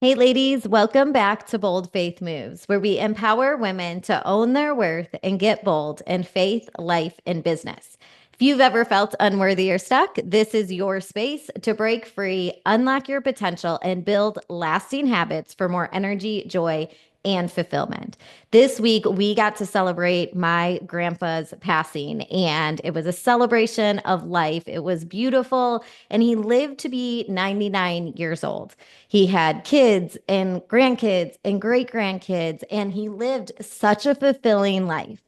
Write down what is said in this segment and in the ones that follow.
Hey, ladies, welcome back to Bold Faith Moves, where we empower women to own their worth and get bold in faith, life, and business. If you've ever felt unworthy or stuck, this is your space to break free, unlock your potential, and build lasting habits for more energy, joy, and fulfillment. This week, we got to celebrate my grandpa's passing, and it was a celebration of life. It was beautiful, and he lived to be 99 years old. He had kids and grandkids and great grandkids, and he lived such a fulfilling life.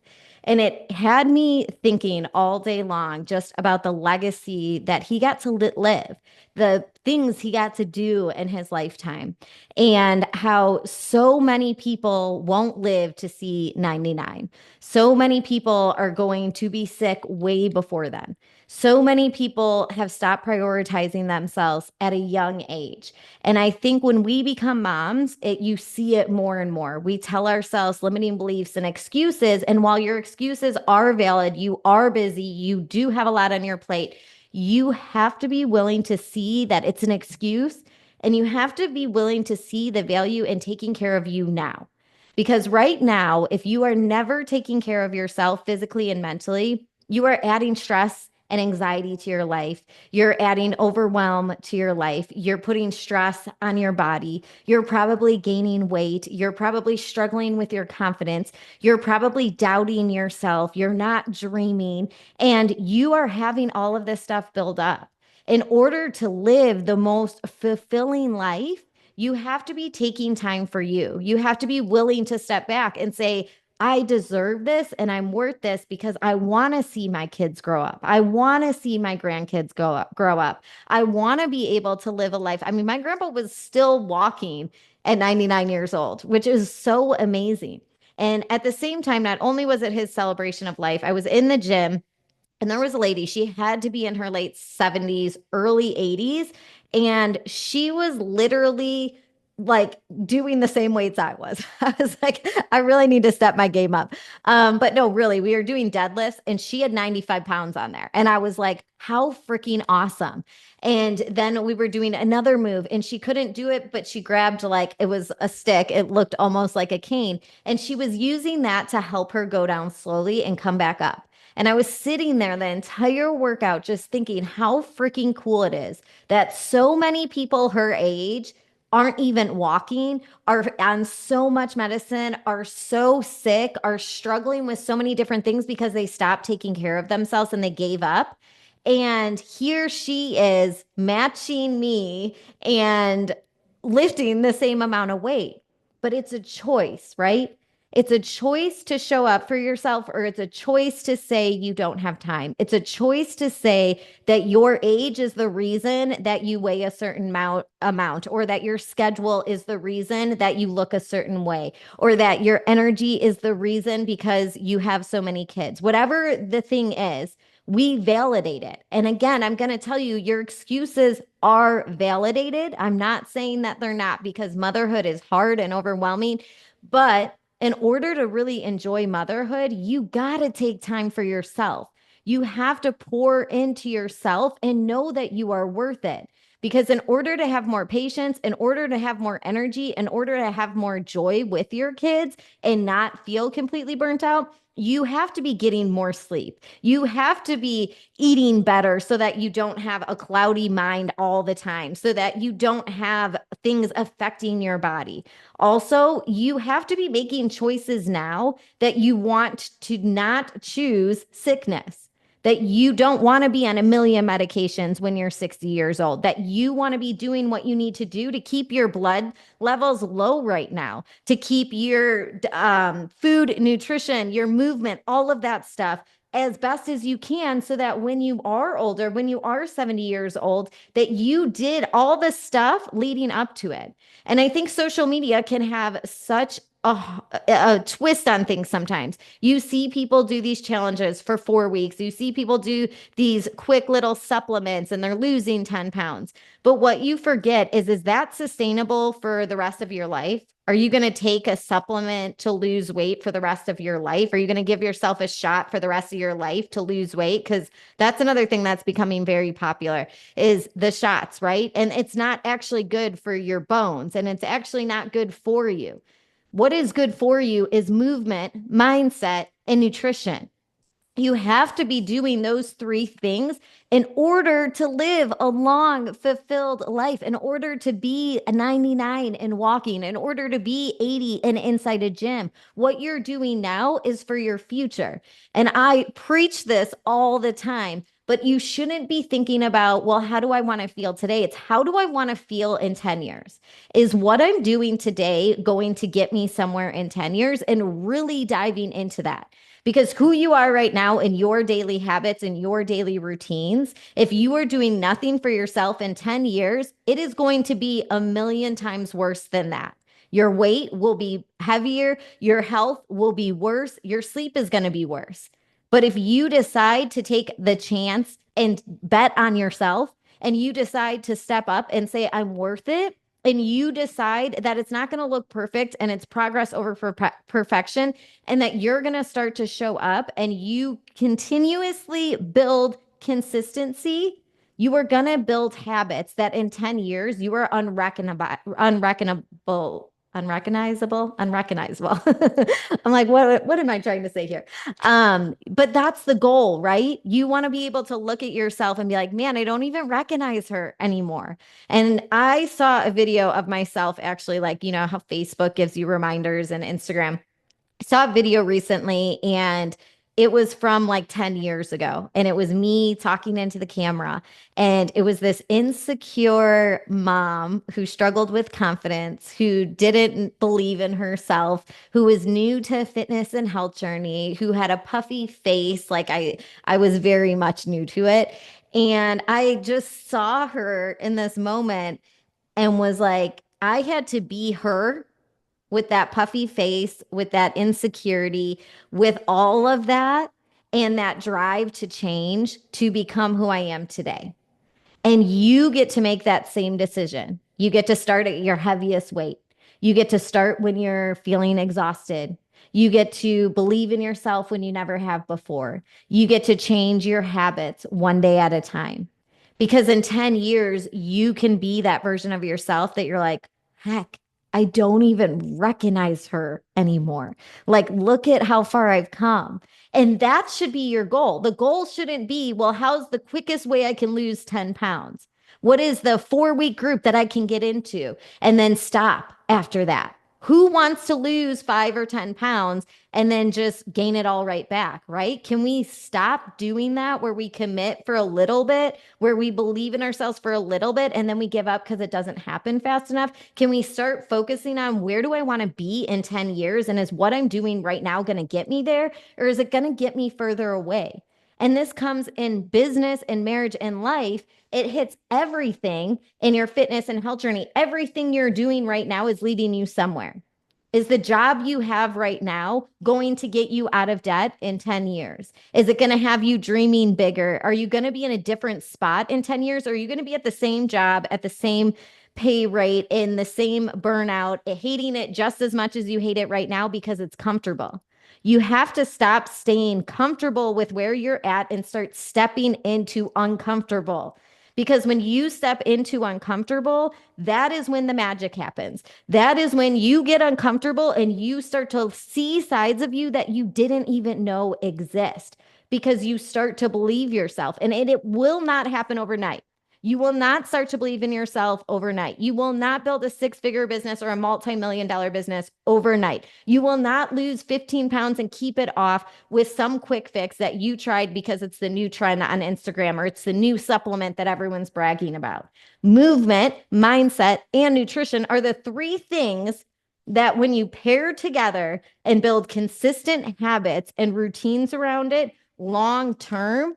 And it had me thinking all day long just about the legacy that he got to live, the things he got to do in his lifetime, and how so many people won't live to see 99. So many people are going to be sick way before then. So many people have stopped prioritizing themselves at a young age. And I think when we become moms, you see it more and more. We tell ourselves limiting beliefs and excuses. And while your excuses are valid, you are busy, you do have a lot on your plate, you have to be willing to see that it's an excuse. And you have to be willing to see the value in taking care of you now. Because right now, if you are never taking care of yourself physically and mentally, you are adding stress and anxiety to your life. You're adding overwhelm to your life. You're putting stress on your body. You're probably gaining weight. You're probably struggling with your confidence. You're probably doubting yourself. You're not dreaming. And you are having all of this stuff build up. In order to live the most fulfilling life, you have to be taking time for you. You have to be willing to step back and say, I deserve this and I'm worth this because I want to see my kids grow up. I want to see my grandkids grow up. I want to be able to live a life. I mean, my grandpa was still walking at 99 years old, which is so amazing. And at the same time, not only was it his celebration of life, I was in the gym and there was a lady, she had to be in her late 70s, early 80s, and she was literally like doing the same weights I was. I was like, I really need to step my game up. But no, really, we were doing deadlifts and she had 95 pounds on there. And I was like, how freaking awesome. And then we were doing another move and she couldn't do it, but she grabbed like it was a stick. It looked almost like a cane. And she was using that to help her go down slowly and come back up. And I was sitting there the entire workout just thinking how freaking cool it is that so many people her age aren't even walking, are on so much medicine, are so sick, are struggling with so many different things because they stopped taking care of themselves and they gave up. And here she is matching me and lifting the same amount of weight. But it's a choice, right? It's a choice to show up for yourself, or it's a choice to say you don't have time. It's a choice to say that your age is the reason that you weigh a certain amount, or that your schedule is the reason that you look a certain way, or that your energy is the reason because you have so many kids. Whatever the thing is, we validate it. And again, I'm going to tell you, your excuses are validated. I'm not saying that they're not because motherhood is hard and overwhelming, but in order to really enjoy motherhood, you got to take time for yourself. You have to pour into yourself and know that you are worth it. Because in order to have more patience, in order to have more energy, in order to have more joy with your kids and not feel completely burnt out, you have to be getting more sleep. You have to be eating better so that you don't have a cloudy mind all the time, so that you don't have things affecting your body. Also, you have to be making choices now that you want to not choose sickness, that you don't want to be on a million medications when you're 60 years old, that you want to be doing what you need to do to keep your blood levels low right now, to keep your food, nutrition, your movement, all of that stuff as best as you can so that when you are older, when you are 70 years old, that you did all the stuff leading up to it. And I think social media can have such a twist on things sometimes. You see people do these challenges for 4 weeks. You see people do these quick little supplements and they're losing 10 pounds. But what you forget is that sustainable for the rest of your life? Are you going to take a supplement to lose weight for the rest of your life? Are you going to give yourself a shot for the rest of your life to lose weight? Because that's another thing that's becoming very popular is the shots, right? And it's not actually good for your bones and it's actually not good for you. What is good for you is movement, mindset, and nutrition. You have to be doing those three things in order to live a long, fulfilled life, in order to be a 99 in walking, in order to be 80 and inside a gym. What you're doing now is for your future. And I preach this all the time, but you shouldn't be thinking about, well, how do I want to feel today? It's how do I want to feel in 10 years? Is what I'm doing today going to get me somewhere in 10 years? And really diving into that. Because who you are right now in your daily habits and your daily routines, if you are doing nothing for yourself in 10 years, it is going to be a million times worse than that. Your weight will be heavier, your health will be worse, your sleep is going to be worse. But if you decide to take the chance and bet on yourself, and you decide to step up and say, I'm worth it, and you decide that it's not going to look perfect and it's progress over perfection, and that you're going to start to show up and you continuously build consistency, you are going to build habits that in 10 years you are unrecognizable. I'm like, what am I trying to say here? But that's the goal, right? You want to be able to look at yourself and be like, man, I don't even recognize her anymore. And I saw a video of myself actually, like, you know, how Facebook gives you reminders and Instagram. I saw a video recently and it was from like 10 years ago. And it was me talking into the camera. And it was this insecure mom who struggled with confidence, who didn't believe in herself, who was new to fitness and health journey, who had a puffy face. Like I was very much new to it. And I just saw her in this moment and was like, I had to be her with that puffy face, with that insecurity, with all of that, and that drive to change to become who I am today. And you get to make that same decision. You get to start at your heaviest weight. You get to start when you're feeling exhausted. You get to believe in yourself when you never have before. You get to change your habits one day at a time. Because in 10 years, you can be that version of yourself that you're like, heck, I don't even recognize her anymore. Like, look at how far I've come. And that should be your goal. The goal shouldn't be, well, how's the quickest way I can lose 10 pounds? What is the 4 week group that I can get into and then stop after that? Who wants to lose 5 or 10 pounds and then just gain it all right back, right? Can we stop doing that where we commit for a little bit, where we believe in ourselves for a little bit and then we give up because it doesn't happen fast enough? Can we start focusing on where do I want to be in 10 years? And is what I'm doing right now going to get me there? Or is it going to get me further away? And this comes in business and marriage and life. It hits everything in your fitness and health journey. Everything you're doing right now is leading you somewhere. Is the job you have right now going to get you out of debt in 10 years? Is it going to have you dreaming bigger? Are you going to be in a different spot in 10 years? Or are you going to be at the same job, at the same pay rate, in the same burnout, hating it just as much as you hate it right now because it's comfortable? You have to stop staying comfortable with where you're at and start stepping into uncomfortable. Because when you step into uncomfortable, that is when the magic happens. That is when you get uncomfortable and you start to see sides of you that you didn't even know exist because you start to believe yourself. And it will not happen overnight. You will not start to believe in yourself overnight. You will not build a 6-figure business or a multi-million-dollar business overnight. You will not lose 15 pounds and keep it off with some quick fix that you tried because it's the new trend on Instagram or it's the new supplement that everyone's bragging about. Movement, mindset, and nutrition are the three things that when you pair together and build consistent habits and routines around it long term,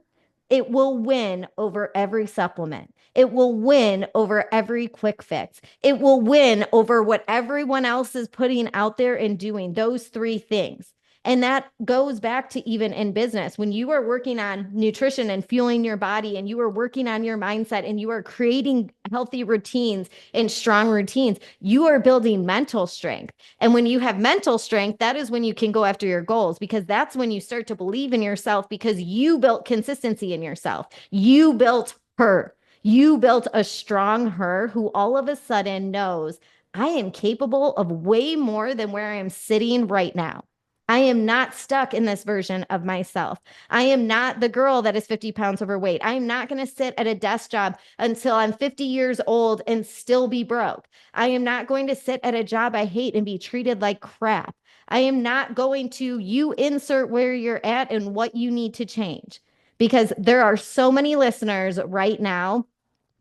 it will win over every supplement. It will win over every quick fix. It will win over what everyone else is putting out there and doing, those three things. And that goes back to even in business. When you are working on nutrition and fueling your body, and you are working on your mindset, and you are creating healthy routines and strong routines, you are building mental strength. And when you have mental strength, that is when you can go after your goals, because that's when you start to believe in yourself, because you built consistency in yourself. You built her. You built a strong her who all of a sudden knows I am capable of way more than where I am sitting right now. I am not stuck in this version of myself. I am not the girl that is 50 pounds overweight. I am not going to sit at a desk job until I'm 50 years old and still be broke. I am not going to sit at a job I hate and be treated like crap. I am not going to, you insert where you're at and what you need to change, because there are so many listeners right now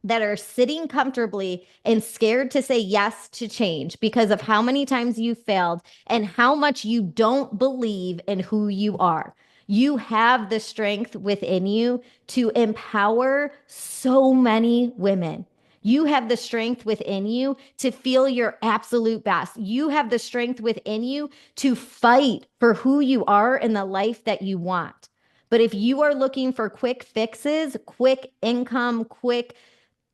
that are sitting comfortably and scared to say yes to change because of how many times you failed and how much you don't believe in who you are. You have the strength within you to empower so many women. You have the strength within you to feel your absolute best. You have the strength within you to fight for who you are and the life that you want. But if you are looking for quick fixes, quick income, quick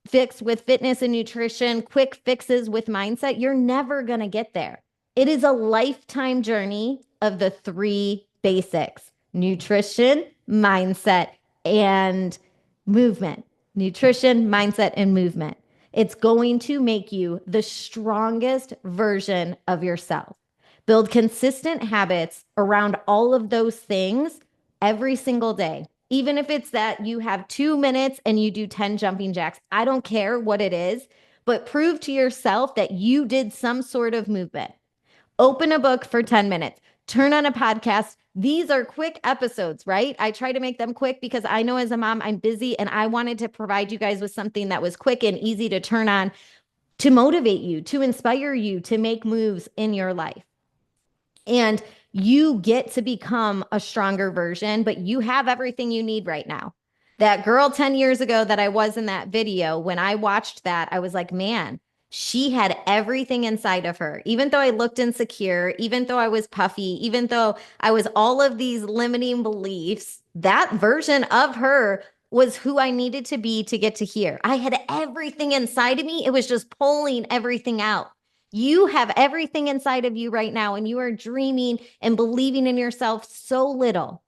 fix with fitness and nutrition, quick fixes with mindset, you're never going to get there. It is a lifetime journey of the three basics: nutrition, mindset, and movement. Nutrition, mindset, and movement. It's going to make you the strongest version of yourself. Build consistent habits around all of those things every single day. Even if it's that you have 2 minutes and you do 10 jumping jacks, I don't care what it is, but prove to yourself that you did some sort of movement. Open a book for 10 minutes, turn on a podcast. These are quick episodes, right? I try to make them quick because I know as a mom, I'm busy, and I wanted to provide you guys with something that was quick and easy to turn on, to motivate you, to inspire you to make moves in your life. And you get to become a stronger version, but you have everything you need right now. That girl 10 years ago that I was in that video, when I watched that, I was like, man, she had everything inside of her. Even though I looked insecure, even though I was puffy, even though I was all of these limiting beliefs, that version of her was who I needed to be to get to here. I had everything inside of me. It was just pulling everything out. You have everything inside of you right now, and you are dreaming and believing in yourself so little.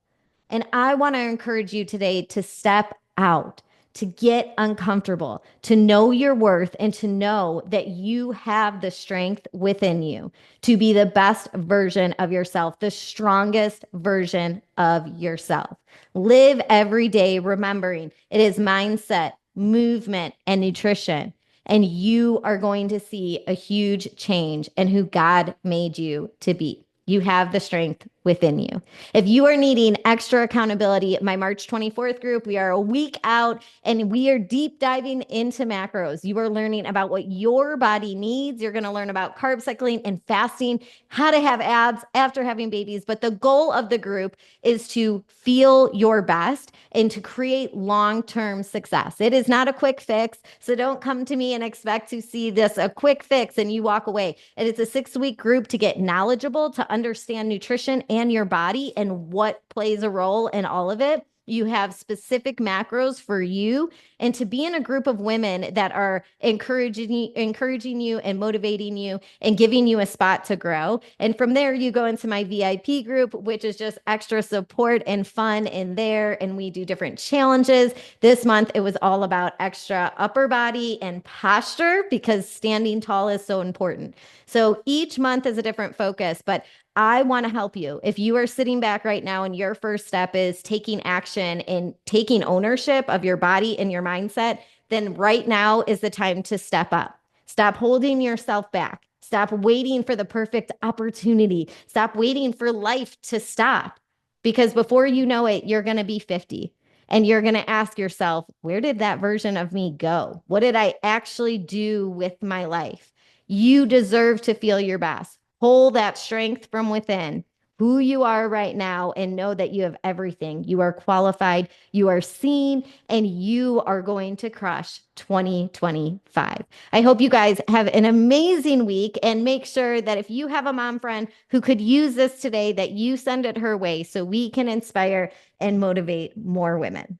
And I want to encourage you today to step out, to get uncomfortable, to know your worth, and to know that you have the strength within you to be the best version of yourself, the strongest version of yourself. Live every day remembering it is mindset, movement, and nutrition. And you are going to see a huge change in who God made you to be. You have the strength within you. If you are needing extra accountability, my March 24th group, we are a week out and we are deep diving into macros. You are learning about what your body needs. You're going to learn about carb cycling and fasting, how to have abs after having babies. But the goal of the group is to feel your best and to create long-term success. It is not a quick fix. So don't come to me and expect to see this a quick fix and you walk away. It is a 6-week group to get knowledgeable, to understand nutrition and your body and what plays a role in all of it. You have specific macros for you, and to be in a group of women that are encouraging you and motivating you and giving you a spot to grow. And from there, you go into my VIP group, which is just extra support and fun in there. And we do different challenges. This month, it was all about extra upper body and posture because standing tall is so important. So each month is a different focus, but I want to help you. If you are sitting back right now and your first step is taking action and taking ownership of your body and your mindset, then right now is the time to step up. Stop holding yourself back. Stop waiting for the perfect opportunity. Stop waiting for life to stop, because before you know it, you're going to be 50 and you're going to ask yourself, where did that version of me go? What did I actually do with my life? You deserve to feel your best. Pull that strength from within. who you are right now and know that you have everything. You are qualified, you are seen, and you are going to crush 2025. I hope you guys have an amazing week, and make sure that if you have a mom friend who could use this today, that you send it her way so we can inspire and motivate more women.